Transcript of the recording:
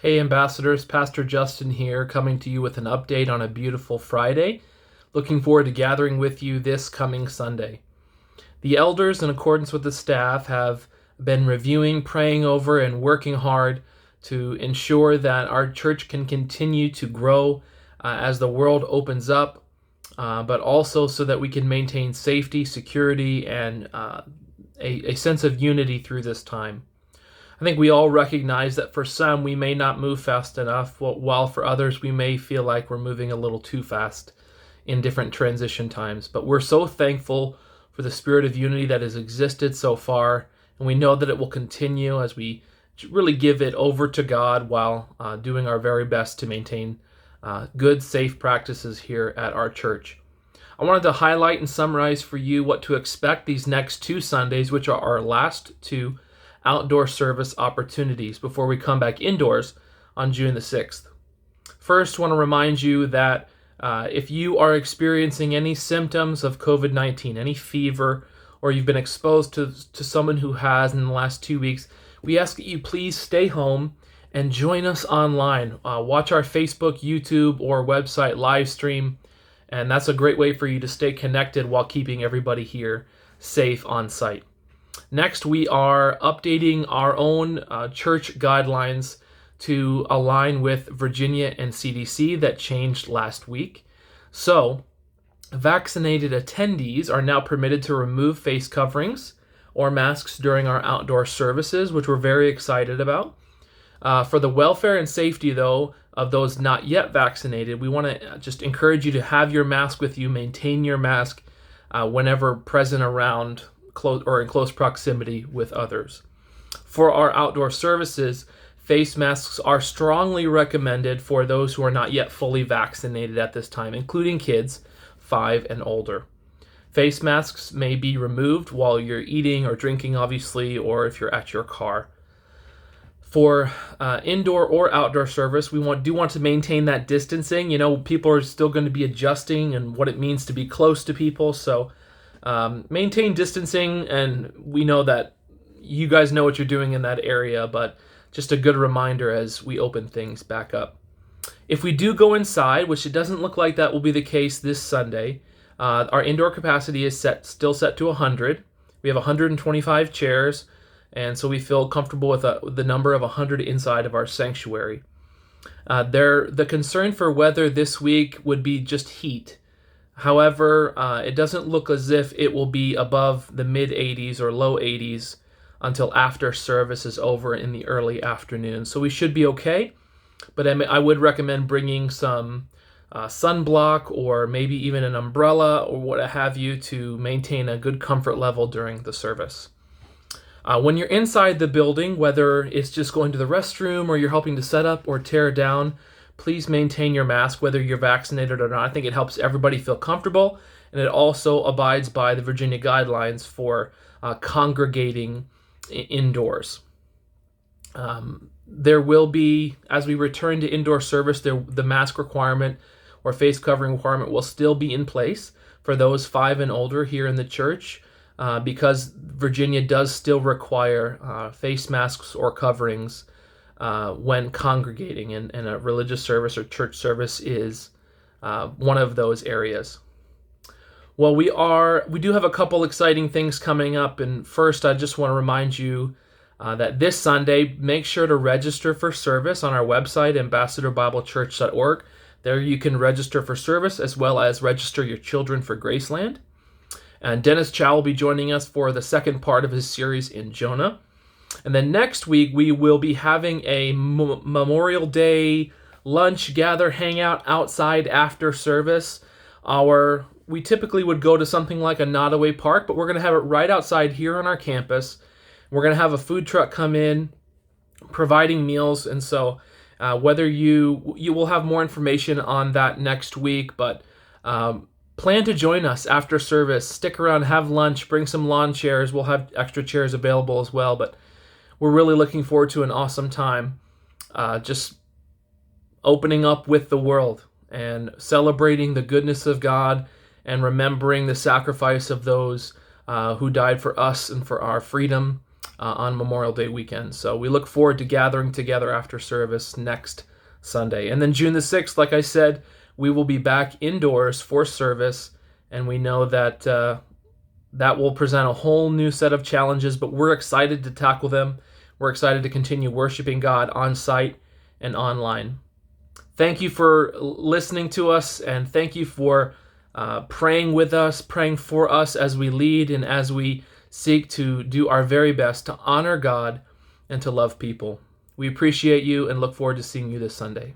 Hey Ambassadors, Pastor Justin here, coming to you with an update on a beautiful Friday. Looking forward to gathering with you this coming Sunday. The elders, in accordance with the staff, have been reviewing, praying over, and working hard to ensure that our church can continue to grow as the world opens up, but also so that we can maintain safety, security, and a sense of unity through this time. I think we all recognize that for some we may not move fast enough, while for others we may feel like we're moving a little too fast in different transition times. But we're so thankful for the spirit of unity that has existed so far, and we know that it will continue as we really give it over to God while doing our very best to maintain good, safe practices here at our church. I wanted to highlight and summarize for you what to expect these next 2 Sundays, which are our last 2 outdoor service opportunities before we come back indoors on June the 6th. First, I want to remind you that if you are experiencing any symptoms of COVID-19, any fever, or you've been exposed to someone who has in the last 2 weeks, we ask that you please stay home and join us online. Watch our Facebook, YouTube, or website live stream, and that's a great way for you to stay connected while keeping everybody here safe on site. Next, we are updating our own church guidelines to align with Virginia and CDC that changed last week. So, vaccinated attendees are now permitted to remove face coverings or masks during our outdoor services, which we're very excited about. For the welfare and safety, though, of those not yet vaccinated, we want to just encourage you to have your mask with you, maintain your mask whenever present around close or in close proximity with others. For our outdoor services, face masks are strongly recommended for those who are not yet fully vaccinated at this time, including kids 5 and older. Face masks may be removed while you're eating or drinking, obviously, or if you're at your car. For indoor or outdoor service, we do want to maintain that distancing. You know, people are still going to be adjusting and what it means to be close to people, so maintain distancing, and we know that you guys know what you're doing in that area, but just a good reminder as we open things back up. If we do go inside, which it doesn't look like that will be the case this Sunday, our indoor capacity is still set to 100. We have 125 chairs, and so we feel comfortable with the number of 100 inside of our sanctuary. The concern for weather this week would be just heat. However, it doesn't look as if it will be above the mid-80s or low 80s until after service is over in the early afternoon. So we should be okay, but I would recommend bringing some sunblock or maybe even an umbrella or what have you to maintain a good comfort level during the service. When you're inside the building, whether it's just going to the restroom or you're helping to set up or tear down, please maintain your mask whether you're vaccinated or not. I think it helps everybody feel comfortable, and it also abides by the Virginia guidelines for congregating indoors. There will be, as we return to indoor service, the mask requirement or face covering requirement will still be in place for those 5 and older here in the church, because Virginia does still require face masks or coverings when congregating, and a religious service or church service is one of those areas. Well, we do have a couple exciting things coming up, and first I just want to remind you that this Sunday, make sure to register for service on our website, ambassadorbiblechurch.org. There you can register for service as well as register your children for Graceland. And Dennis Chow will be joining us for the second part of his series in Jonah. And then next week, we will be having a Memorial Day lunch, gather, hangout outside after service. We typically would go to something like a Nottoway Park, but we're going to have it right outside here on our campus. We're going to have a food truck come in, providing meals. And so whether you will have more information on that next week, but plan to join us after service. Stick around, have lunch, bring some lawn chairs. We'll have extra chairs available as well, but we're really looking forward to an awesome time, just opening up with the world and celebrating the goodness of God and remembering the sacrifice of those who died for us and for our freedom on Memorial Day weekend. So we look forward to gathering together after service next Sunday. And then June the 6th, like I said, we will be back indoors for service, and we know that that will present a whole new set of challenges, but we're excited to tackle them. We're excited to continue worshiping God on site and online. Thank you for listening to us, and thank you for praying with us, praying for us as we lead and as we seek to do our very best to honor God and to love people. We appreciate you and look forward to seeing you this Sunday.